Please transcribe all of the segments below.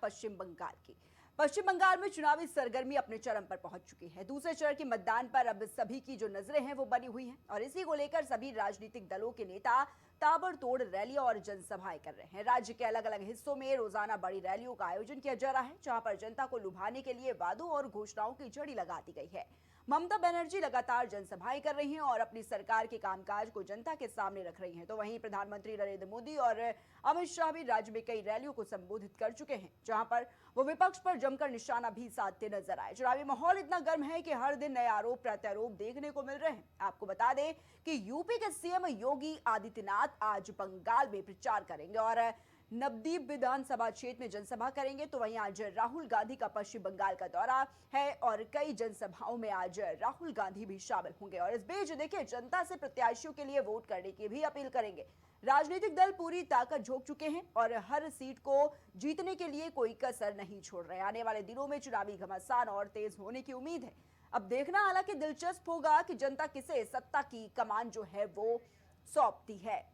पश्चिम बंगाल की। पश्चिम बंगाल में चुनावी सरगर्मी अपने चरम पर पहुंच चुकी है। दूसरे चरण के मतदान पर अब सभी की जो नजरें हैं वो बनी हुई हैं और इसी को लेकर सभी राजनीतिक दलों के नेता ताबड़तोड़ रैलियां और जनसभाएं कर रहे हैं। राज्य के अलग अलग हिस्सों में रोजाना बड़ी रैलियों का आयोजन किया जा रहा है, जहां पर जनता को लुभाने के लिए वादों और घोषणाओं की झड़ी लगा दी गई है। ममता बनर्जी लगातार जनसभाएं कर रही हैं और अपनी सरकार के कामकाज को जनता के सामने रख रही हैं। तो वहीं प्रधानमंत्री नरेंद्र मोदी और अमित शाह भी राज्य में कई रैलियों को संबोधित कर चुके हैं, जहां पर वो विपक्ष पर जमकर निशाना भी साधते नजर आए। चुनावी माहौल इतना गर्म है कि हर दिन नए आरोप प्रत्यारोप देखने को मिल रहे हैं। आपको बता दें कि यूपी के सीएम योगी आदित्यनाथ आज बंगाल में प्रचार करेंगे और नवदीप विधानसभा क्षेत्र में जनसभा करेंगे। तो वहीं आज राहुल गांधी का पश्चिम बंगाल का दौरा है और कई जनसभाओं में आज राहुल गांधी भी शामिल होंगे। और इस बीच देखिए, जनता से प्रत्याशियों के लिए वोट करने की भी अपील करेंगे। राजनीतिक दल पूरी ताकत झोंक चुके हैं और हर सीट को जीतने के लिए कोई कसर नहीं छोड़ रहे। आने वाले दिनों में चुनावी घमासान और तेज होने की उम्मीद है। अब देखना हालांकि दिलचस्प होगा कि जनता किसे सत्ता की कमान जो है वो सौंपती है।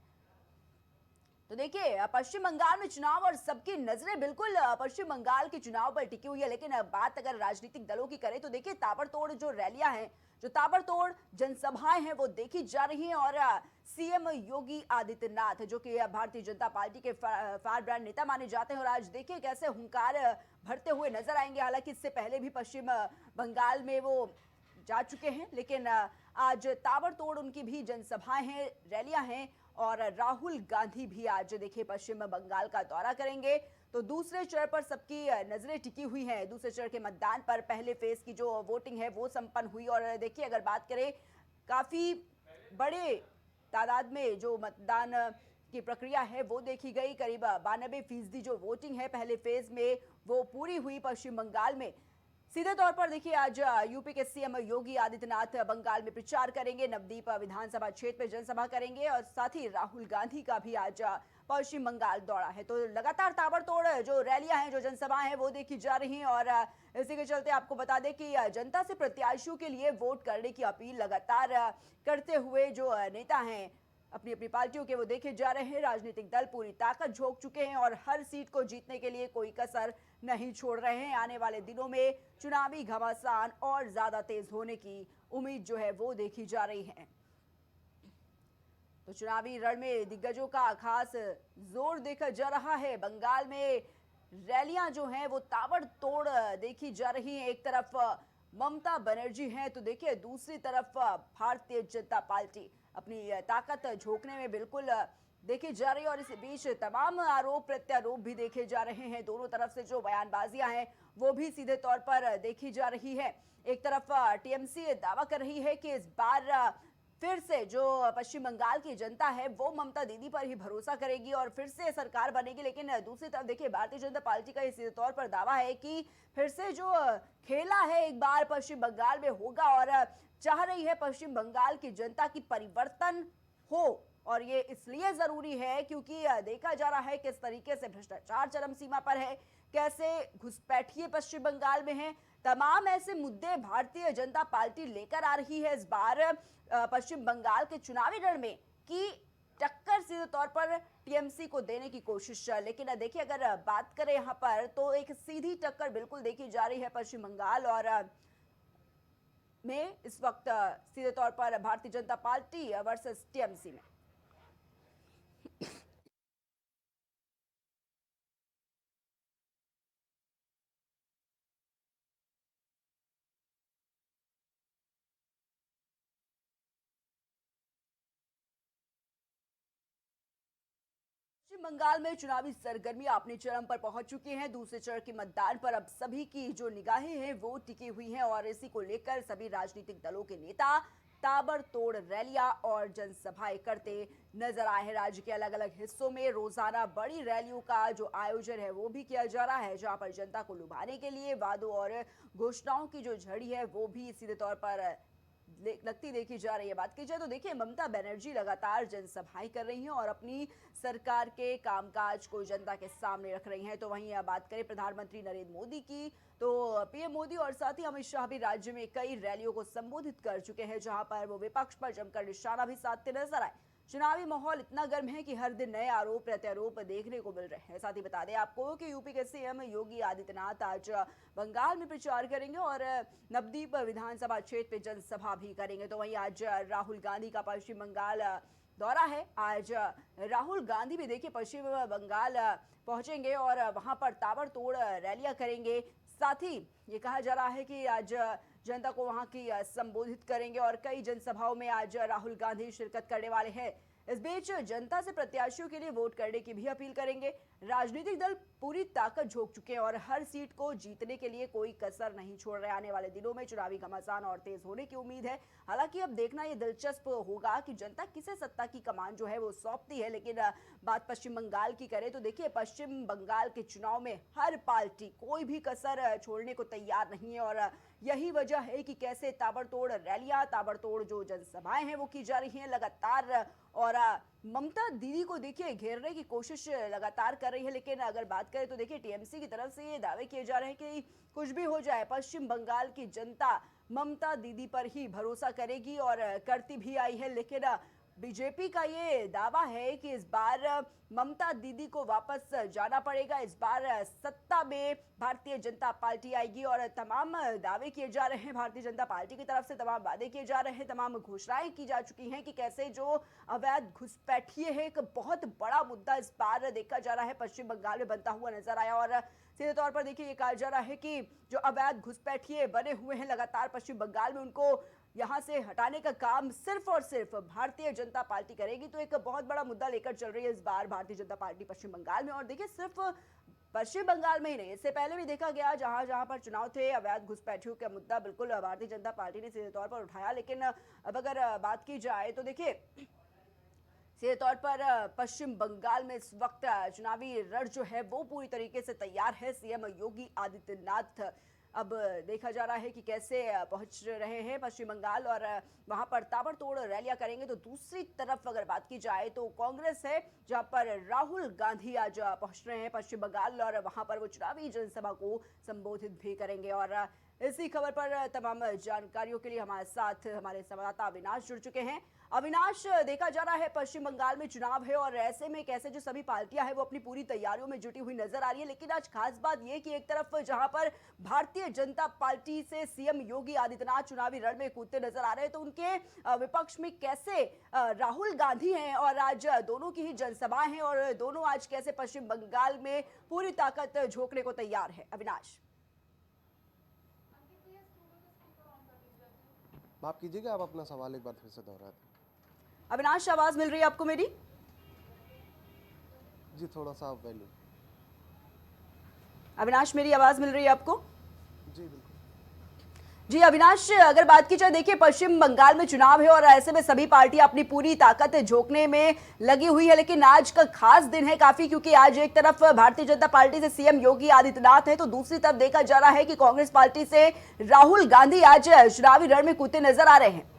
तो देखिए, पश्चिम बंगाल में चुनाव और सबकी नजरें बिल्कुल पश्चिम बंगाल के चुनाव पर टिकी हुई है। लेकिन बात अगर राजनीतिक दलों की करें तो देखिए, ताबड़तोड़ जो रैलियां हैं, जो ताबड़तोड़ जनसभाएं हैं वो देखी जा रही हैं। और सीएम योगी आदित्यनाथ जो कि भारतीय जनता पार्टी के फायर ब्रांड नेता माने जाते हैं, और आज देखिए कैसे हुंकार भरते हुए नजर आएंगे। हालांकि इससे पहले भी पश्चिम बंगाल में वो जा चुके हैं, लेकिन आज ताबड़तोड़ उनकी भी जनसभाएं हैं, रैलियां हैं। और राहुल गांधी भी आज देखिए पश्चिम बंगाल का दौरा करेंगे। तो दूसरे चरण पर सबकी नजरें टिकी हुई हैं। दूसरे चरण के मतदान पर पहले फेज की जो वोटिंग है वो संपन्न हुई। और देखिए, अगर बात करें, काफी बड़े तादाद में जो मतदान की प्रक्रिया है वो देखी गई। करीब 92% जो वोटिंग है पहले फेज में वो पूरी हुई पश्चिम बंगाल में। सीधे तौर पर देखिए, आज यूपी के सीएम योगी आदित्यनाथ बंगाल में प्रचार करेंगे, नवदीप विधानसभा क्षेत्र में जनसभा करेंगे और साथ ही राहुल गांधी का भी आज पश्चिम बंगाल दौरा है। तो लगातार ताबड़तोड़ जो रैलियां हैं, जो जनसभाएं हैं वो देखी जा रही हैं। और इसी के चलते आपको बता दें कि जनता से प्रत्याशियों के लिए वोट करने की अपील लगातार करते हुए जो नेता हैं अपनी अपनी पार्टियों के, वो देखे जा रहे हैं। राजनीतिक दल पूरी ताकत झोंक चुके हैं और हर सीट को जीतने के लिए कोई कसर नहीं छोड़ रहे हैं। आने वाले दिनों में चुनावी घमासान और ज्यादा तेज होने की उम्मीद जो है वो देखी जा रही है। तो चुनावी रण में दिग्गजों का खास जोर देखा जा रहा है। बंगाल में रैलियां जो हैं वो ताबड़तोड़ देखी जा रही हैं। एक तरफ ममता बनर्जी हैं तो देखिए, दूसरी तरफ भारतीय जनता पार्टी अपनी ताकत झोंकने में बिल्कुल देखी जा रही है। और इस बीच तमाम आरोप प्रत्यारोप भी देखे जा रहे हैं। दोनों तरफ से जो बयानबाजियां हैं वो भी सीधे तौर पर देखी जा रही है। एक तरफ टीएमसी दावा कर रही है कि इस बार फिर से जो पश्चिम बंगाल की जनता है वो ममता दीदी पर ही भरोसा करेगी और फिर से सरकार बनेगी। लेकिन दूसरी तरफ देखिए, भारतीय जनता पार्टी का इस तौर पर दावा है कि फिर से जो खेला है एक बार पश्चिम बंगाल में होगा और चाह रही है पश्चिम बंगाल की जनता की परिवर्तन हो। और ये इसलिए जरूरी है क्योंकि देखा जा रहा है किस तरीके से भ्रष्टाचार चरम सीमा पर है, कैसे घुसपैठिए पश्चिम बंगाल में है। तमाम ऐसे मुद्दे भारतीय जनता पार्टी लेकर आ रही है इस बार पश्चिम बंगाल के चुनावी रण में, कि टक्कर सीधे तौर पर टीएमसी को देने की कोशिश। लेकिन देखिए, अगर बात करें यहाँ पर तो एक सीधी टक्कर बिल्कुल देखी जा रही है पश्चिम बंगाल और में इस वक्त सीधे तौर पर Bharatiya Janata party versus TMC में। पश्चिम बंगाल में चुनावी सरगर्मी अपने चरम पर पहुंच चुकी हैं। दूसरे चरण के मतदान पर अब सभी की जो निगाहें हैं वो टिकी हुई हैं और इसी को लेकर सभी राजनीतिक दलों के नेता ताबड़तोड़ रैलियां और जनसभाएं करते नजर आए हैं। राज्य के अलग अलग हिस्सों में रोजाना बड़ी रैलियों का जो आयोजन है वो भी किया जा रहा है, जहां पर जनता को लुभाने के लिए वादों और घोषणाओं की जो झड़ी है वो भी सीधे तौर पर लगती देखी जा रही है। बात की जाए तो देखिए, ममता बनर्जी लगातार जनसभाएं कर रही हैं और अपनी सरकार के कामकाज को जनता के सामने रख रही हैं। तो वहीं बात करें प्रधानमंत्री नरेंद्र मोदी की, तो पीएम मोदी और साथ ही अमित शाह भी राज्य में कई रैलियों को संबोधित कर चुके हैं, जहां पर वो विपक्ष पर जमकर निशाना भी साधते नजर आए। चुनावी माहौल इतना गर्म है कि हर दिन नए आरोप प्रत्यारोप देखने को मिल रहे हैं। साथ ही बता दें आपको कि यूपी के सीएम योगी आदित्यनाथ आज बंगाल में प्रचार करेंगे और नवदीप विधानसभा क्षेत्र में जनसभा भी करेंगे। तो वहीं आज राहुल गांधी का पश्चिम बंगाल दौरा है। आज राहुल गांधी भी देखिए पश्चिम बंगाल पहुंचेंगे और वहां पर ताबड़तोड़ रैलियां करेंगे। साथ ही ये कहा जा रहा है कि आज जनता को वहां की संबोधित करेंगे और कई जनसभाओं में आज राहुल गांधी शिरकत करने वाले हैं। इस बीच जनता से प्रत्याशियों के लिए वोट करने की भी अपील करेंगे। राजनीतिक दल पूरी ताकत झोंक चुके हैं और हर सीट को जीतने के लिए कोई कसर नहीं छोड़ रहे। आने वाले दिनों में चुनावी घमासान और तेज होने की उम्मीद है। हालांकि अब देखना यह दिलचस्प होगा कि जनता किसे सत्ता की कमान जो है वो सौंपती है। लेकिन बात पश्चिम बंगाल की करें तो देखिए पश्चिम बंगाल के चुनाव में हर पार्टी कोई भी कसर छोड़ने को तैयार नहीं है और यही वजह है कि कैसे ताबड़तोड़ रैलियां, ताबड़तोड़ जो जनसभाएं हैं वो की जा रही हैं लगातार। और ममता दीदी को देखिए घेरने की कोशिश लगातार कर रही है। लेकिन अगर बात करें तो देखिए टीएमसी की तरफ से ये दावे किए जा रहे हैं कि कुछ भी हो जाए पश्चिम बंगाल की जनता ममता दीदी पर ही भरोसा करेगी और करती भी आई है। लेकिन बीजेपी का ये दावा है कि इस बार ममता दीदी को वापस जाना पड़ेगा। इस बार सत्ता में भारतीय जनता पार्टी आएगी और तमाम दावे किए जा रहे हैं। भारतीय जनता पार्टी की तरफ से तमाम वादे किए जा रहे हैं, तमाम घोषणाएं की जा चुकी हैं कि कैसे जो अवैध घुसपैठिए है एक बहुत बड़ा मुद्दा इस बार देखा जा रहा है पश्चिम बंगाल में बनता हुआ नजर आया। और सीधे तौर पर देखिए ये कहा जा रहा है कि जो अवैध घुसपैठिए बने हुए हैं लगातार पश्चिम बंगाल में उनको यहां से हटाने का काम सिर्फ और सिर्फ भारतीय जनता पार्टी करेगी। तो एक बहुत बड़ा मुद्दा लेकर चल रही है इस बार भारतीय जनता पार्टी पश्चिम बंगाल में। और देखिए सिर्फ पश्चिम बंगाल में ही नहीं, इससे पहले भी देखा गया जहां जहां पर चुनाव थे अवैध घुसपैठियों का मुद्दा बिल्कुल भारतीय जनता पार्टी ने सीधे तौर पर उठाया। लेकिन अब अगर बात की जाए तो देखिए सीधे तौर पर पश्चिम बंगाल में इस वक्त चुनावी रण जो है वो पूरी तरीके से तैयार है। सीएम योगी आदित्यनाथ अब देखा जा रहा है कि कैसे पहुंच रहे हैं पश्चिम बंगाल और वहां पर ताबड़तोड़ रैलियां करेंगे। तो दूसरी तरफ अगर बात की जाए तो कांग्रेस है जहां पर राहुल गांधी आज पहुंच रहे हैं पश्चिम बंगाल और वहां पर वो चुनावी जनसभा को संबोधित भी करेंगे। और इसी खबर पर तमाम जानकारियों के लिए हमारे साथ हमारे संवाददाता अविनाश जुड़ चुके हैं। अविनाश, देखा जा रहा है पश्चिम बंगाल में चुनाव है और ऐसे में कैसे जो सभी पार्टियां हैं वो अपनी पूरी तैयारियों में जुटी हुई नजर आ रही है। लेकिन आज खास बात यह कि एक तरफ जहां पर भारतीय जनता पार्टी से सीएम योगी आदित्यनाथ चुनावी रण में कूदते नजर आ रहे हैं तो उनके विपक्ष में कैसे राहुल गांधी हैं और आज दोनों की ही जनसभाएं हैं और दोनों आज कैसे पश्चिम बंगाल में पूरी ताकत झोंकने को तैयार है। अविनाश, माफ कीजिएगा, आप अपना सवाल एक बार फिर से दोहरा दें। अविनाश, आवाज मिल रही है आपको मेरी? जी थोड़ा सा वैल्यू। अविनाश, मेरी आवाज मिल रही है आपको? जी बिल्कुल। जी अविनाश, अगर बात की जाए देखिए पश्चिम बंगाल में चुनाव है और ऐसे में सभी पार्टियां अपनी पूरी ताकत झोंकने में लगी हुई है। लेकिन आज का खास दिन है काफी, क्योंकि आज एक तरफ भारतीय जनता पार्टी से सीएम योगी आदित्यनाथ है तो दूसरी तरफ देखा जा रहा है कि कांग्रेस पार्टी से राहुल गांधी आज चुनावी रण में कूदते नजर आ रहे हैं।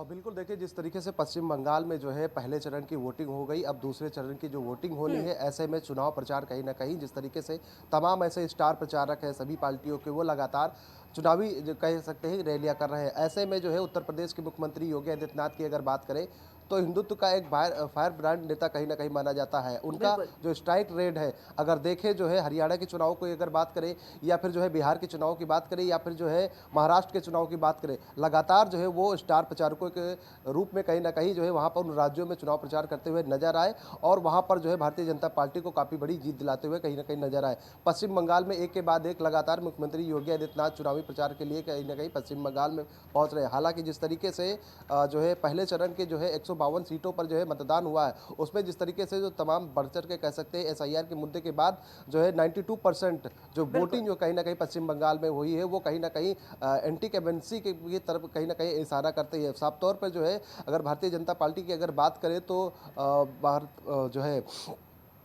बिल्कुल, देखिए जिस तरीके से पश्चिम बंगाल में जो है पहले चरण की वोटिंग हो गई, अब दूसरे चरण की जो वोटिंग होनी है, ऐसे में चुनाव प्रचार कहीं ना कहीं जिस तरीके से तमाम ऐसे स्टार प्रचारक हैं सभी पार्टियों के, वो लगातार चुनावी जो कह सकते हैं रैलियां कर रहे हैं। ऐसे में जो है उत्तर प्रदेश के मुख्यमंत्री योगी आदित्यनाथ की अगर बात करें तो हिंदुत्व का एक फायर ब्रांड नेता कहीं ना कहीं माना जाता है। उनका जो स्ट्राइक रेट है अगर देखें जो है हरियाणा के चुनाव को अगर बात करें या फिर जो है बिहार के चुनाव की बात करें या फिर जो है महाराष्ट्र के चुनाव की बात करें, लगातार जो है वो स्टार प्रचारकों के रूप में कहीं ना कहीं जो है वहाँ पर उन राज्यों में चुनाव प्रचार करते हुए नजर आए और वहाँ पर जो है भारतीय जनता पार्टी को काफ़ी बड़ी जीत दिलाते हुए कहीं ना कहीं नजर आए। पश्चिम बंगाल में एक के बाद एक लगातार मुख्यमंत्री योगी आदित्यनाथ चुनावी प्रचार के लिए कहीं ना कहीं पश्चिम बंगाल में पहुँच रहे हैं। हालांकि जिस तरीके से जो है पहले चरण के जो है 152 सीटों पर जो है मतदान हुआ है, उसमें जिस तरीके से जो तमाम बढ़ चढ़ के कह सकते हैं एसआईआर के मुद्दे के बाद जो है 92% जो वोटिंग जो कहीं ना कहीं पश्चिम बंगाल में हुई है वो कहीं ना कहीं एंटी कैबेंसी की तरफ कहीं ना कहीं इशारा करते हैं। साफ तौर पर जो है अगर भारतीय जनता पार्टी की अगर बात करें तो जो है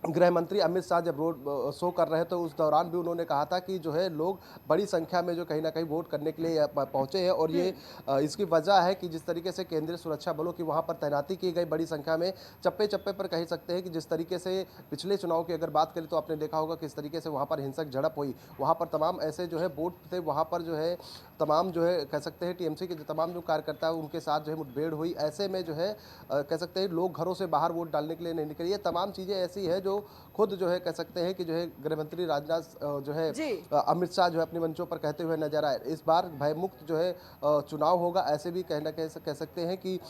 गृह मंत्री अमित शाह जब रोड शो कर रहे थे तो उस दौरान भी उन्होंने कहा था कि जो है लोग बड़ी संख्या में जो कहीं ना कहीं वोट करने के लिए पहुंचे हैं और ये इसकी वजह है कि जिस तरीके से केंद्रीय सुरक्षा बलों की वहां पर तैनाती की गई बड़ी संख्या में, चप्पे चप्पे पर कह सकते हैं कि जिस तरीके से पिछले चुनाव की अगर बात करें तो आपने देखा होगा किस तरीके से वहां पर हिंसक झड़प हुई, वहां पर तमाम ऐसे जो है वोट थे, वहां पर जो है तमाम जो है कह सकते हैं टीएमसी के जो तमाम जो कार्यकर्ता हैं उनके साथ जो है मुठभेड़ हुई। ऐसे में जो है कह सकते हैं लोग घरों से बाहर वोट डालने के लिए नहीं निकले। ये तमाम चीज़ें ऐसी है जो खुद जो है कह सकते हैं कि जो है गृह मंत्री राजनाथ जो है जी। अमित शाह जो है अपने मंचों पर कहते हुए नजर आए। इस बार भयमुक्त जो है चुनाव होगा, ऐसे भी कहना कह सकते हैं कि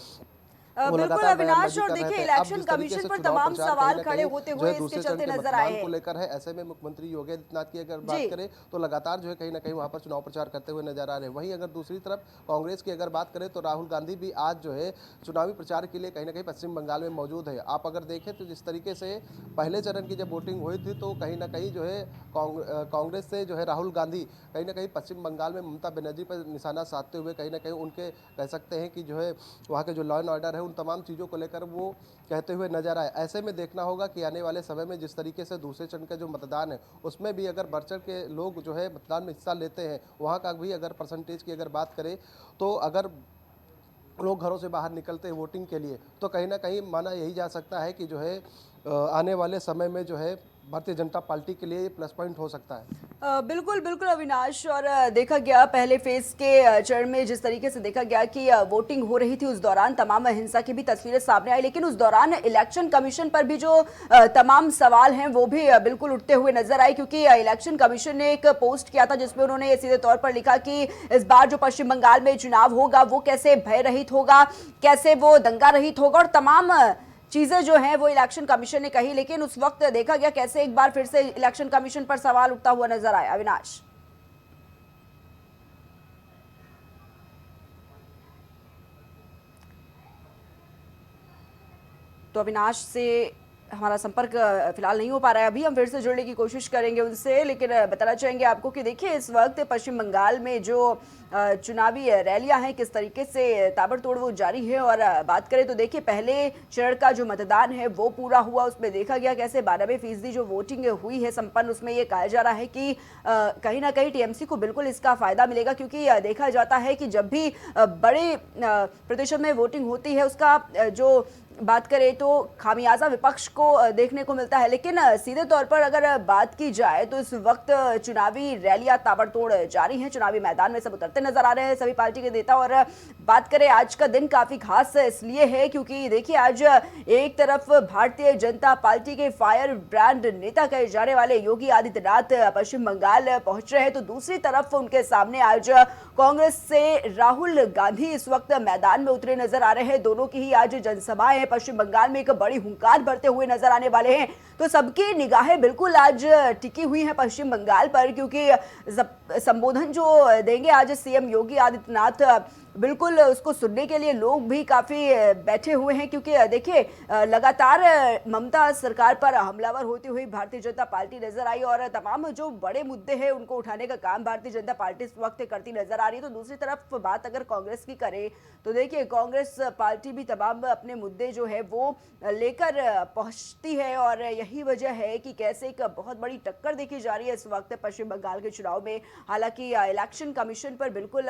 वो बिल्कुल लगातार अविनाश, बयानबाजी और कर रहे देखिए थे। अब इलेक्शन जिस तरीके कमीशन से पर चुनाव तमाम प्रचार कहीं सवाल ना खड़े कहीं होते जो हुए है इसके दूसरे चरण चलते के नजर आए मतदान को हैं। लेकर है, ऐसे में मुख्यमंत्री योगी आदित्यनाथ की अगर जी। बात करें तो लगातार जो है कहीं ना कहीं वहां पर चुनाव प्रचार करते हुए नजर आ रहे हैं। वहीं अगर दूसरी तरफ कांग्रेस की अगर बात करें तो राहुल गांधी भी आज जो है चुनावी प्रचार के लिए कहीं ना कहीं पश्चिम बंगाल में मौजूद है। आप अगर देखें तो जिस तरीके से पहले चरण की जब वोटिंग हुई थी तो कहीं ना कहीं जो है कांग्रेस से जो है राहुल गांधी कहीं ना कहीं पश्चिम बंगाल में ममता बनर्जी पर निशाना साधते हुए कहीं ना कहीं उनके कह सकते हैं कि जो है वहाँ के जो लॉ एंड ऑर्डर है उन तमाम चीज़ों को लेकर वो कहते हुए नजर आए। ऐसे में देखना होगा कि आने वाले समय में जिस तरीके से दूसरे चरण का जो मतदान है उसमें भी अगर बढ़ चढ़ के लोग जो है मतदान में हिस्सा लेते हैं, वहाँ का भी अगर परसेंटेज की अगर बात करें तो अगर लोग घरों से बाहर निकलते हैं वोटिंग के लिए तो कहीं ना कहीं माना यही जा सकता है कि जो है आने वाले समय में जो है भारतीय जनता पार्टी के लिए ये प्लस पॉइंट हो सकता है। बिल्कुल बिल्कुल अविनाश, और देखा गया पहले फेज के चरण में जिस तरीके से देखा गया कि वोटिंग हो रही थी उस दौरान तमाम हिंसा की भी तस्वीरें सामने आई, लेकिन उस दौरान इलेक्शन कमीशन पर भी जो तमाम सवाल हैं वो भी बिल्कुल उठते हुए नजर आए, क्योंकि इलेक्शन कमीशन ने एक पोस्ट किया था जिसमें उन्होंने ये सीधे तौर पर लिखा कि इस बार जो पश्चिम बंगाल में चुनाव होगा वो कैसे भय रहित होगा, कैसे वो दंगा रहित होगा, और तमाम चीजें जो हैं वो इलेक्शन कमीशन ने कही। लेकिन उस वक्त देखा गया कैसे एक बार फिर से इलेक्शन कमीशन पर सवाल उठता हुआ नजर आया। अविनाश, तो अविनाश से हमारा संपर्क फिलहाल नहीं हो पा रहा है, अभी हम फिर से जुड़ने की कोशिश करेंगे उनसे, लेकिन बताना चाहेंगे आपको कि देखिए इस वक्त पश्चिम बंगाल में जो चुनावी रैलियां हैं किस तरीके से ताबड़तोड़ वो जारी है। और बात करें तो देखिए पहले चरण का जो मतदान है वो पूरा हुआ, उसमें देखा गया कैसे 92% जो वोटिंग हुई है संपन्न, उसमें ये कहा जा रहा है कि कहीं ना कहीं टीएमसी को बिल्कुल इसका फायदा मिलेगा, क्योंकि देखा जाता है कि जब भी बड़े प्रतिशत में वोटिंग होती है उसका जो बात करें तो खामियाजा विपक्ष को देखने को मिलता है। लेकिन सीधे तौर पर अगर बात की जाए तो इस वक्त चुनावी रैलियां ताबड़तोड़ जारी हैं, चुनावी मैदान में सब उतरते नजर आ रहे हैं सभी पार्टी के नेता। और बात करें आज का दिन काफी खास इसलिए है क्योंकि देखिए आज एक तरफ भारतीय जनता पार्टी के फायर ब्रांड नेता कहे जाने वाले योगी आदित्यनाथ पश्चिम बंगाल पहुंच रहे हैं, तो दूसरी तरफ उनके सामने आज कांग्रेस से राहुल गांधी इस वक्त मैदान में उतरे नजर आ रहे हैं। दोनों की ही आज जनसभाएं पश्चिम बंगाल में एक बड़ी हुंकार भरते हुए नजर आने वाले हैं, तो सबकी निगाहें बिल्कुल आज टिकी हुई हैं पश्चिम बंगाल पर, क्योंकि संबोधन जो देंगे आज सीएम योगी आदित्यनाथ बिल्कुल उसको सुनने के लिए लोग भी काफी बैठे हुए हैं, क्योंकि देखिए लगातार ममता सरकार पर हमलावर होती हुई भारतीय जनता पार्टी नजर आई और तमाम जो बड़े मुद्दे हैं उनको उठाने का काम भारतीय जनता पार्टी इस वक्त करती नजर आ रही है। तो दूसरी तरफ बात अगर कांग्रेस की करें तो देखिए कांग्रेस पार्टी भी तमाम अपने मुद्दे जो है वो लेकर पहुंचती है, और यही वजह है कि कैसे एक बहुत बड़ी टक्कर देखी जा रही है इस वक्त पश्चिम बंगाल के चुनाव में। हालांकि इलेक्शन कमीशन पर बिल्कुल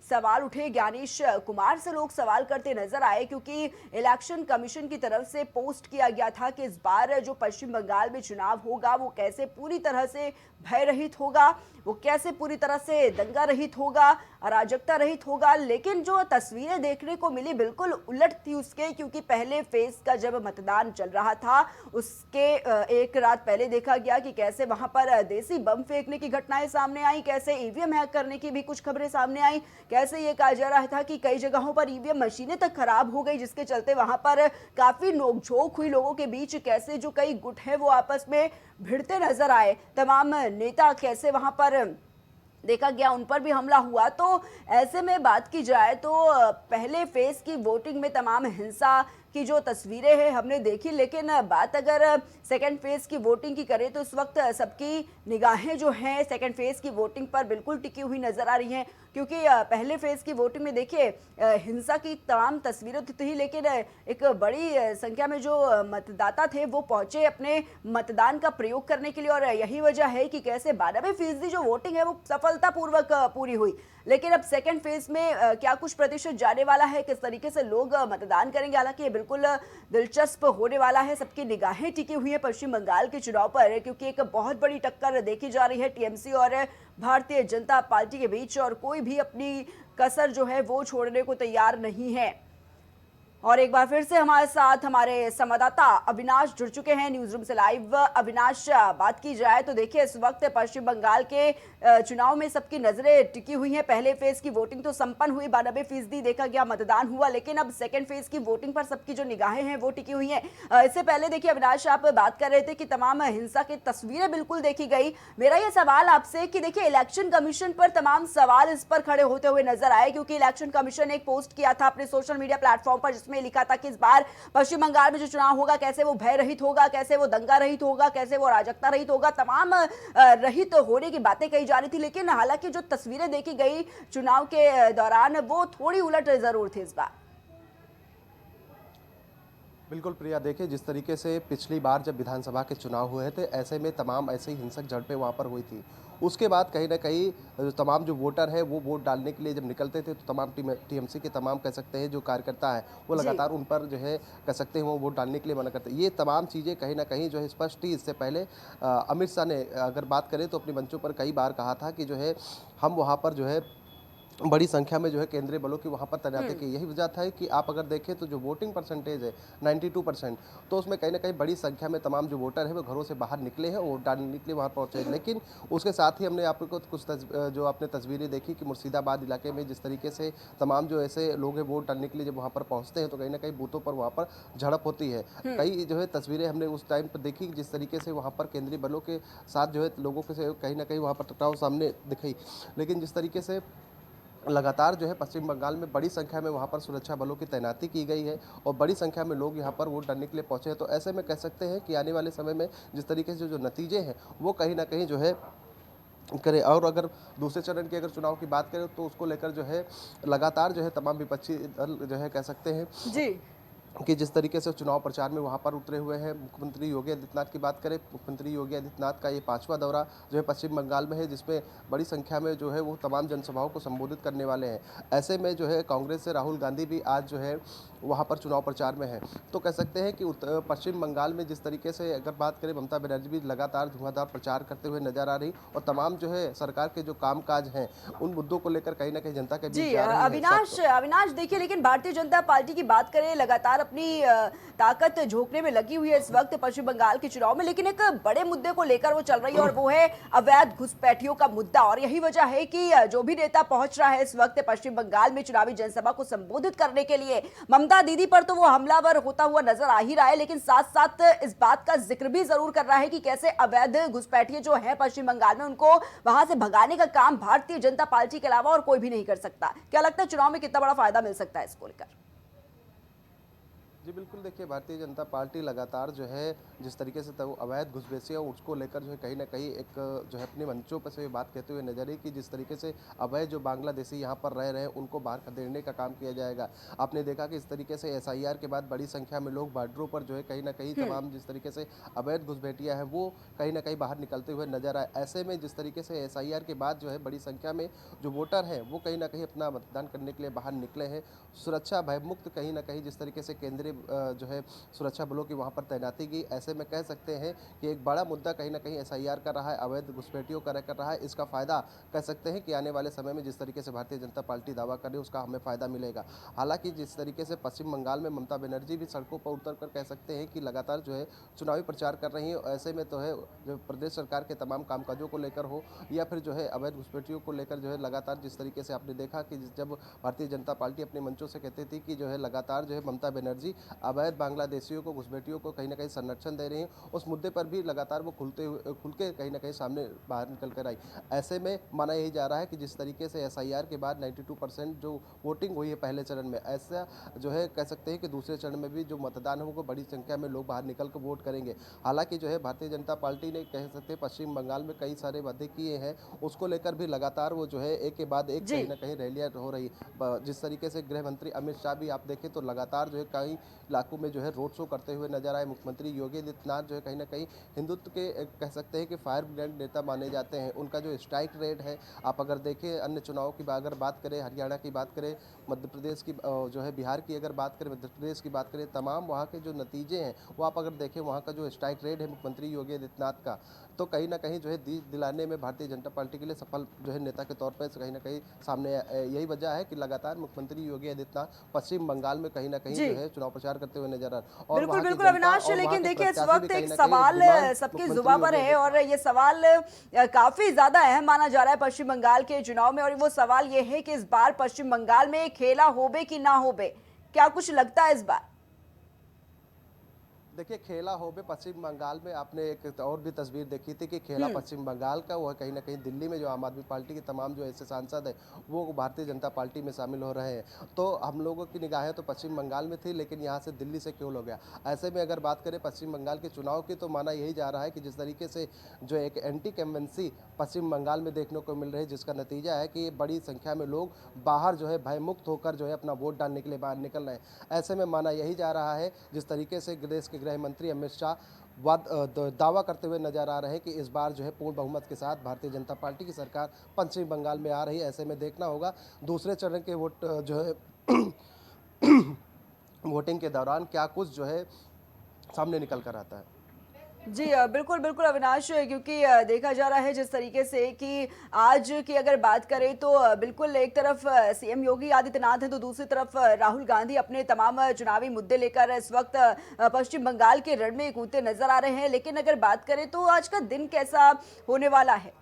सवाल उठे, ज्ञानेश कुमार से लोग सवाल करते नजर आए, क्योंकि इलेक्शन कमीशन की तरफ से पोस्ट किया गया था कि इस बार जो पश्चिम बंगाल में चुनाव होगा वो कैसे पूरी तरह से भय रहित होगा, वो कैसे पूरी तरह से दंगा रहित होगा, अराजकता रहित होगा। लेकिन जो तस्वीरें देखने को मिली बिल्कुल उलट थी उसके, क्योंकि पहले फेज का जब मतदान चल रहा था उसके एक रात पहले देखा गया कि कैसे वहां पर देसी बम फेंकने की घटनाएं सामने आई, कैसे ईवीएम हैक करने की भी कुछ खबरें सामने आई, कैसे ये कहा जा रहा था कि कई जगहों पर ईवीएम मशीनें तक खराब हो गई जिसके चलते वहां पर काफी नोकझोंक हुई लोगों के बीच, कैसे जो कई गुट हैं वो आपस में भिड़ते नजर आए, तमाम नेता कैसे वहां पर देखा गया उन पर भी हमला हुआ। तो ऐसे में बात की जाए तो पहले फेज की वोटिंग में तमाम हिंसा की जो तस्वीरें हैं हमने देखी, लेकिन बात अगर सेकेंड फेज की वोटिंग की करें तो इस वक्त सबकी निगाहें जो हैं सेकेंड फेज की वोटिंग पर बिल्कुल टिकी हुई नजर आ रही हैं, क्योंकि पहले फेज की वोटिंग में देखिए हिंसा की तमाम तस्वीरें तो थी, लेकिन एक बड़ी संख्या में जो मतदाता थे वो पहुंचे अपने मतदान का प्रयोग करने के लिए, और यही वजह है कि कैसे 92% जो वोटिंग है वो सफलतापूर्वक पूरी हुई। लेकिन अब सेकंड फेज में क्या कुछ प्रतिशत जाने वाला है, किस तरीके से लोग मतदान करेंगे, हालांकि ये बिल्कुल दिलचस्प होने वाला है। सबकी निगाहें टिकी हुई है पश्चिम बंगाल के चुनाव पर, क्योंकि एक बहुत बड़ी टक्कर देखी जा रही है टीएमसी और भारतीय जनता पार्टी के बीच, और कोई भी अपनी कसर जो है वो छोड़ने को तैयार नहीं है। और एक बार फिर से हमारे साथ हमारे संवाददाता अविनाश जुड़ चुके हैं न्यूज रूम से लाइव। अविनाश, बात की जाए तो देखिए इस वक्त पश्चिम बंगाल के चुनाव में सबकी नजरें टिकी हुई हैं। पहले फेज की वोटिंग तो संपन्न हुई, 92% देखा गया मतदान हुआ, लेकिन अब सेकेंड फेज की वोटिंग पर सबकी जो निगाहें हैं वो टिकी हुई हैं। इससे पहले देखिए अविनाश, आप बात कर रहे थे कि तमाम हिंसा की तस्वीरें बिल्कुल देखी गई। मेरा ये सवाल आपसे कि देखिए इलेक्शन कमीशन पर तमाम सवाल इस पर खड़े होते हुए नजर आए, क्योंकि इलेक्शन कमीशन ने एक पोस्ट किया था अपने सोशल मीडिया प्लेटफॉर्म पर जिसमें लिखा था कि इस बार पश्चिम बंगाल में जो चुनाव होगा कैसे वो भय रहित होगा, कैसे वो दंगा रहित होगा, कैसे वो अराजकता रहित होगा, तमाम रहित होने की बातें कही जा रही थी। लेकिन हालांकि जो तस्वीरें देखी गई चुनाव के दौरान वो थोड़ी उलट जरूर थी इस बार। बिल्कुल प्रिया, देखिए जिस तरीके से पिछली बार जब विधानसभा के चुनाव हुए थे ऐसे में तमाम ऐसे ही हिंसक झड़पें वहाँ पर हुई थी। उसके बाद कहीं ना कहीं तमाम जो वोटर है वो वोट डालने के लिए जब निकलते थे तो तमाम टीएमसी के तमाम कह सकते हैं जो कार्यकर्ता है वो लगातार उन पर जो है कह सकते हैं वो वोट डालने के लिए मना करते हैं। ये तमाम चीज़ें कहीं ना कहीं जो है स्पष्ट थी। इससे पहले अमित शाह ने अगर बात करें तो अपने मंचों पर कई बार कहा था कि जो है हम वहाँ पर जो है बड़ी संख्या में जो है केंद्रीय बलों की वहाँ पर तैनाती की। यही वजह था कि आप अगर देखें तो जो वोटिंग परसेंटेज है 92%, तो उसमें कहीं ना कहीं बड़ी संख्या में तमाम जो वोटर है वो घरों से बाहर निकले हैं, वोट डालने के लिए वहाँ पहुँचे। लेकिन उसके साथ ही हमने आपको कुछ जो आपने तस्वीरें देखी कि मुर्शिदाबाद इलाके में जिस तरीके से तमाम जो ऐसे लोग हैं वोट डालने के लिए जब वहाँ पर पहुँचते हैं तो कहीं ना कहीं बूथों पर वहाँ पर झड़प होती है। कई जो है तस्वीरें हमने उस टाइम पर देखी जिस तरीके से वहाँ पर केंद्रीय बलों के साथ जो है लोगों के से कहीं ना कहीं वहाँ पर टकराव सामने दिखाई। लेकिन जिस तरीके से लगातार जो है पश्चिम बंगाल में बड़ी संख्या में वहाँ पर सुरक्षा बलों की तैनाती की गई है और बड़ी संख्या में लोग यहाँ पर वोट डालने के लिए पहुँचे हैं। तो ऐसे में कह सकते हैं कि आने वाले समय में जिस तरीके से जो नतीजे हैं वो कहीं ना कहीं जो है करें। और अगर दूसरे चरण की अगर चुनाव की बात करें तो उसको लेकर जो है लगातार जो है तमाम विपक्षी दल जो है कह सकते हैं जी कि जिस तरीके से चुनाव प्रचार में वहाँ पर उतरे हुए हैं। मुख्यमंत्री योगी आदित्यनाथ की बात करें, मुख्यमंत्री योगी आदित्यनाथ का ये 5वां दौरा जो है पश्चिम बंगाल में है, जिसमें बड़ी संख्या में जो है वो तमाम जनसभाओं को संबोधित करने वाले हैं। ऐसे में जो है कांग्रेस से राहुल गांधी भी आज जो है वहाँ पर चुनाव प्रचार में है। तो कह सकते हैं कि पश्चिम बंगाल में जिस तरीके से अगर बात करें ममता बनर्जी भी लगातार धुआंधार प्रचार करते हुए नजर आ रही और तमाम जो है सरकार के जो कामकाज हैं उन मुद्दों को लेकर कहीं ना कहीं जनता के बीच जी जा रही है। अविनाश देखिए, लेकिन भारतीय जनता पार्टी की बात करें लगातार अपनी ताकत झोंकने में लगी हुई है इस वक्त पश्चिम बंगाल के चुनाव में, लेकिन एक बड़े मुद्दे को लेकर वो चल रही है और वो है अवैध घुसपैठियों का मुद्दा। और यही वजह है कि जो भी नेता पहुंच रहा है इस वक्त पश्चिम बंगाल में चुनावी जनसभा को संबोधित करने के लिए, ममता दीदी पर तो वो हमलावर होता हुआ नजर आ ही रहा है, लेकिन साथ साथ इस बात का जिक्र भी जरूर कर रहा है कि कैसे अवैध घुसपैठिए जो है पश्चिम बंगाल में उनको वहां से भगाने का काम भारतीय जनता पार्टी के अलावा और कोई भी नहीं कर सकता। क्या लगता है चुनाव में कितना बड़ा फायदा मिल सकता है इसको लेकर? जी बिल्कुल, देखिए भारतीय जनता पार्टी लगातार जो है जिस तरीके से तो अवैध घुसपैठियों उसको लेकर जो है कहीं ना कहीं एक जो है अपने मंचों पर से बात कहते हुए नजर आई कि जिस तरीके से अवैध जो बांग्लादेशी यहाँ पर रह रहे हैं उनको बाहर खदेड़ने का काम किया जाएगा। आपने देखा कि इस तरीके से एसआईआर के बाद बड़ी संख्या में लोग बॉर्डरों पर जो है कहीं ना कहीं तमाम जिस तरीके से अवैध घुसपैठियाँ हैं वो कहीं ना कहीं बाहर निकलते हुए नजर आए। ऐसे में जिस तरीके से एसआईआर के बाद जो है बड़ी संख्या में जो वोटर हैं वो कहीं ना कहीं अपना मतदान करने के लिए बाहर निकले हैं। सुरक्षा भयमुक्त कहीं ना कहीं जिस तरीके से केंद्रीय जो है सुरक्षा बलों की वहां पर तैनाती की। ऐसे में कह सकते हैं कि एक बड़ा मुद्दा कहीं ना कहीं एसआईआर कर रहा है, अवैध घुसपैठियों का कर रहा है। इसका फायदा कह सकते हैं कि आने वाले समय में जिस तरीके से भारतीय जनता पार्टी दावा कर रही है उसका हमें फायदा मिलेगा। हालांकि जिस तरीके से पश्चिम बंगाल में ममता बनर्जी भी सड़कों पर उतर कर कह सकते हैं कि लगातार जो है चुनावी प्रचार कर रही है। ऐसे में तो है जो प्रदेश सरकार के तमाम कामकाजों को लेकर हो या फिर जो है अवैध घुसपैठियों को लेकर जो है लगातार जिस तरीके से आपने देखा कि जब भारतीय जनता पार्टी अपने मंचों से कहती थी कि जो है लगातार जो है ममता बनर्जी अवैध बांग्लादेशियों को, घुसपैठियों को कहीं ना कहीं संरक्षण दे रही हैं, उस मुद्दे पर भी लगातार वो खुल के कहीं ना कहीं सामने बाहर निकल कर आई। ऐसे में माना यही जा रहा है कि जिस तरीके से एसआईआर के बाद 92% जो वोटिंग हुई है पहले चरण में, ऐसा जो है कह सकते हैं कि दूसरे चरण में भी जो मतदान है वो बड़ी संख्या में लोग बाहर निकल कर वोट करेंगे। हालांकि जो है भारतीय जनता पार्टी ने कह सकते हैं पश्चिम बंगाल में कई सारे वादे किए हैं, उसको लेकर भी लगातार वो जो है एक के बाद एक जी। कहीं ना कहीं रैलियां हो रही। जिस तरीके से गृह मंत्री अमित शाह भी आप देखें तो लगातार जो है कई इलाकों में जो है रोड शो करते हुए नजर आए। मुख्यमंत्री योगी आदित्यनाथ जो है कहीं ना कहीं हिंदुत्व के कह सकते हैं कि फायर ब्रिगेड नेता माने जाते हैं। उनका जो स्ट्राइक रेट है, आप अगर देखें अन्य चुनाव की अगर बात करें, हरियाणा की बात करें, मध्य प्रदेश की जो है बिहार की अगर बात करें, मध्य प्रदेश की बात करें, तमाम वहाँ के जो नतीजे हैं वो आप अगर देखें, वहाँ का जो स्ट्राइक रेट है मुख्यमंत्री योगी आदित्यनाथ का, तो कहीं ना कहीं जो है दिलाने में भारतीय जनता पार्टी के लिए सफल जो है नेता के तौर पर कहीं ना कहीं सामने यही वजह है कि लगातार मुख्यमंत्री योगी आदित्यनाथ पश्चिम बंगाल में कहीं ना कहीं जी। जो है चुनाव प्रचार करते हुए नजर आ रहे हैं। और बिल्कुल वहाँ की बिल्कुल जनता अविनाश, और वहाँ लेकिन के देखिए इस प्रत्याशी भी वक्त कहीं एक ना कहीं सवाल डिमांड सबकी मुख्यमंत्री जुबां पर योगी है और ये सवाल काफी ज्यादा अहम माना जा रहा है पश्चिम बंगाल के चुनाव में, और वो सवाल ये है कि इस बार पश्चिम बंगाल में खेला होबे कि ना होबे, क्या कुछ लगता है इस बार? देखिए, खेला होबे पश्चिम बंगाल में आपने एक और भी तस्वीर देखी थी कि खेला पश्चिम बंगाल का वो है कहीं ना कहीं दिल्ली में जो आम आदमी पार्टी के तमाम जो ऐसे सांसद हैं वो भारतीय जनता पार्टी में शामिल हो रहे हैं। तो हम लोगों की निगाहें तो पश्चिम बंगाल में थी, लेकिन यहाँ से दिल्ली से क्यों हो गया। ऐसे में अगर बात करें पश्चिम बंगाल के चुनाव की, तो माना यही जा रहा है कि जिस तरीके से जो एक एंटी कैम्पेंसी पश्चिम बंगाल में देखने को मिल रही है, जिसका नतीजा है कि बड़ी संख्या में लोग बाहर जो है भयमुक्त होकर जो है अपना वोट डालने के लिए बाहर निकल रहे हैं। ऐसे में माना यही जा रहा है, जिस तरीके से देश के गृह मंत्री अमित शाह दावा करते हुए नजर आ रहे हैं कि इस बार जो है पूर्ण बहुमत के साथ भारतीय जनता पार्टी की सरकार पश्चिम बंगाल में आ रही है। ऐसे में देखना होगा दूसरे चरण के वोट जो है वोटिंग के दौरान क्या कुछ जो है सामने निकल कर आता है। जी बिल्कुल बिल्कुल अविनाश, क्योंकि देखा जा रहा है जिस तरीके से कि आज की अगर बात करें तो बिल्कुल एक तरफ सीएम योगी आदित्यनाथ है तो दूसरी तरफ राहुल गांधी अपने तमाम चुनावी मुद्दे लेकर इस वक्त पश्चिम बंगाल के रण में कूदते नजर आ रहे हैं। लेकिन अगर बात करें तो आज का दिन कैसा होने वाला है?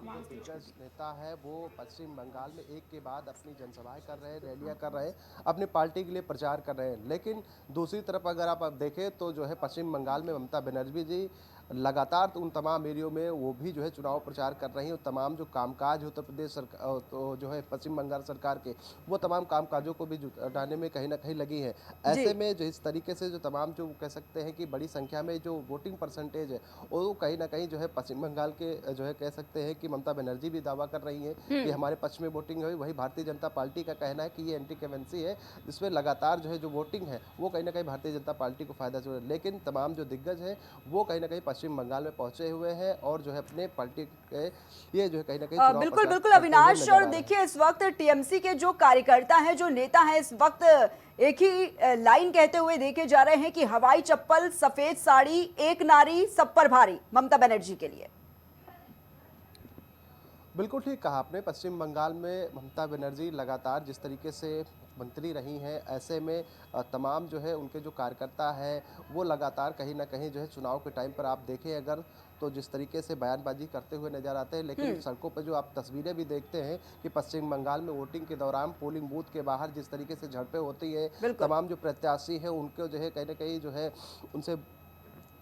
जो दिग्गज नेता है वो पश्चिम बंगाल में एक के बाद अपनी जनसभाएं कर रहे हैं, रैलियां कर रहे हैं, अपनी पार्टी के लिए प्रचार कर रहे हैं। लेकिन दूसरी तरफ अगर आप अब देखें तो जो है पश्चिम बंगाल में ममता बनर्जी जी लगातार उन तमाम एरियो में वो भी जो है चुनाव प्रचार कर रही हैं। तमाम जो कामकाज उत्तर प्रदेश सरकार तो जो है पश्चिम बंगाल सरकार के, वो तमाम कामकाजों को भी जुटाने में कहीं ना कहीं लगी है। जी ऐसे में जो इस तरीके से जो तमाम जो कह सकते हैं कि बड़ी संख्या में जो वोटिंग परसेंटेज है वो कहीं ना कहीं जो है पश्चिम बंगाल के जो है कह सकते हैं कि ममता बनर्जी भी दावा कर रही हैं कि हमारे पक्ष में वोटिंग है। वही भारतीय जनता पार्टी का कहना है कि ये एंटी कैवेंसी है, जिसमें लगातार जो है जो वोटिंग है वो कहीं ना कहीं भारतीय जनता पार्टी को फायदा जो है। लेकिन तमाम जो दिग्गज हैं वो कहीं ना कहीं पश्चिम बंगाल में पहुंचे हुए हैं और जो है अपने पार्टी के ये जो है कहीं ना कहीं चुनाव बिल्कुल प्रचार बिल्कुल करते हुए अविनाश, नजर और आ रहे हैं। देखिए इस वक्त टीएमसी के जो कार्यकर्ता हैं, जो नेता हैं, इस वक्त एक ही लाइन कहते हुए देखे जा रहे हैं कि हवाई चप्पल, सफेद साड़ी, एक नारी सब पर भारी, ममता बनर्जी के लिए। बिल्कुल ठीक कहा आपने। पश्चिम बंगाल में ममता बनर्जी लगातार जिस तरीके से मंत्री रही हैं, ऐसे में तमाम जो है उनके जो कार्यकर्ता हैं वो लगातार कहीं ना कहीं जो है चुनाव के टाइम पर आप देखें अगर तो जिस तरीके से बयानबाजी करते हुए नजर आते हैं। लेकिन सड़कों पर जो आप तस्वीरें भी देखते हैं कि पश्चिम बंगाल में वोटिंग के दौरान पोलिंग बूथ के बाहर जिस तरीके से झड़पें होती है, बिल्कुल तमाम जो प्रत्याशी हैं उनको जो है कहीं ना कहीं जो है उनसे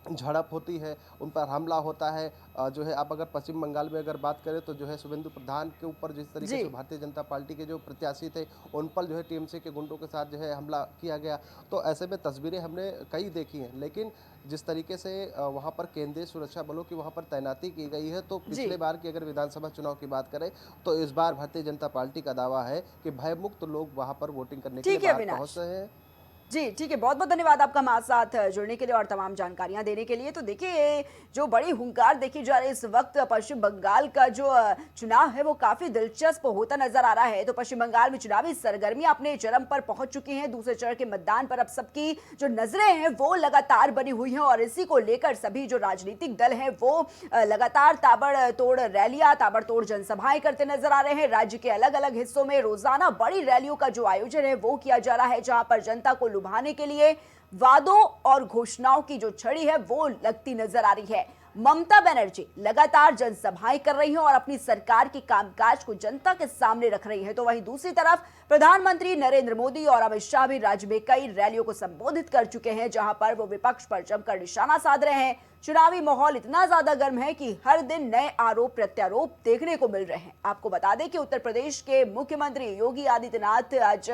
झड़प होती है, उन पर हमला होता है। जो है आप अगर पश्चिम बंगाल में अगर बात करें तो जो है शुभेंदु प्रधान के ऊपर जिस तरीके जी से भारतीय जनता पार्टी के जो प्रत्याशी थे उन पर जो है टीएमसी के गुंडों के साथ जो है हमला किया गया। तो ऐसे में तस्वीरें हमने कई देखी हैं। लेकिन जिस तरीके से वहाँ पर केंद्रीय सुरक्षा बलों की वहाँ पर तैनाती की गई है, तो जी पिछले बार की अगर विधानसभा चुनाव की बात करें तो इस बार भारतीय जनता पार्टी का दावा है कि भयमुक्त लोग वहाँ पर वोटिंग करने के ठीक लिए है बाहर अविनाश। पहुँच रहे हैं। जी ठीक है, बहुत बहुत धन्यवाद आपका हमारे साथ जुड़ने के लिए और तमाम जानकारियां देने के लिए। तो देखिए जो बड़ी हुंकार देखी जा रही है इस वक्त पश्चिम बंगाल का जो चुनाव है वो काफी दिलचस्प होता नजर आ रहा है। तो पश्चिम बंगाल में चुनावी सरगर्मियां अपने चरम पर पहुंच चुकी हैं। दूसरे चरण के मतदान पर अब सबकी जो नजरें हैं वो लगातार बनी हुई हैं और इसी को लेकर सभी जो राजनीतिक दल हैं वो लगातार ताबड़तोड़ रैलियां, ताबड़तोड़ जनसभाएं करते नजर आ रहे हैं। राज्य के अलग अलग हिस्सों में रोजाना बड़ी रैलियों का जो आयोजन है वो किया जा रहा है, जहां पर जनता को लुभाने के लिए वादों और घोषणाओं की जो छड़ी है वो लगती नजर आ रही है। ममता बनर्जी लगातार जनसभाएं कर रही हैं और अपनी सरकार के कामकाज को जनता के सामने रख रही हैं, तो वहीं दूसरी तरफ प्रधानमंत्री नरेंद्र मोदी और अमित शाह भी राज्य में कई रैलियों को संबोधित कर चुके हैं, जहां पर वो विपक्ष पर जमकर निशाना साध रहे हैं। चुनावी माहौल इतना ज्यादा गर्म है कि हर दिन नए आरोप प्रत्यारोप देखने को मिल रहे हैं। आपको बता दें कि उत्तर प्रदेश के मुख्यमंत्री योगी आदित्यनाथ आज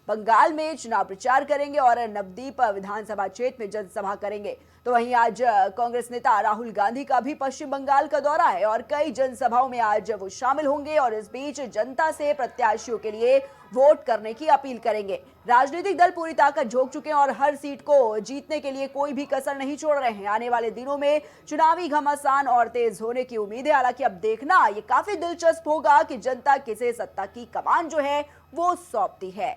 बंगाल में चुनाव प्रचार करेंगे और नवदीप विधानसभा क्षेत्र में जनसभा करेंगे। तो वहीं आज कांग्रेस नेता राहुल गांधी का भी पश्चिम बंगाल का दौरा है और कई जनसभाओं में आज वो शामिल होंगे और इस बीच जनता से प्रत्याशियों के लिए वोट करने की अपील करेंगे। राजनीतिक दल पूरी ताकत झोंक चुके हैं और हर सीट को जीतने के लिए कोई भी कसर नहीं छोड़ रहे हैं। आने वाले दिनों में चुनावी घमासान और तेज होने की उम्मीद है। हालांकि अब देखना ये काफी दिलचस्प होगा कि जनता किसे सत्ता की कमान जो है वो सौंपती है।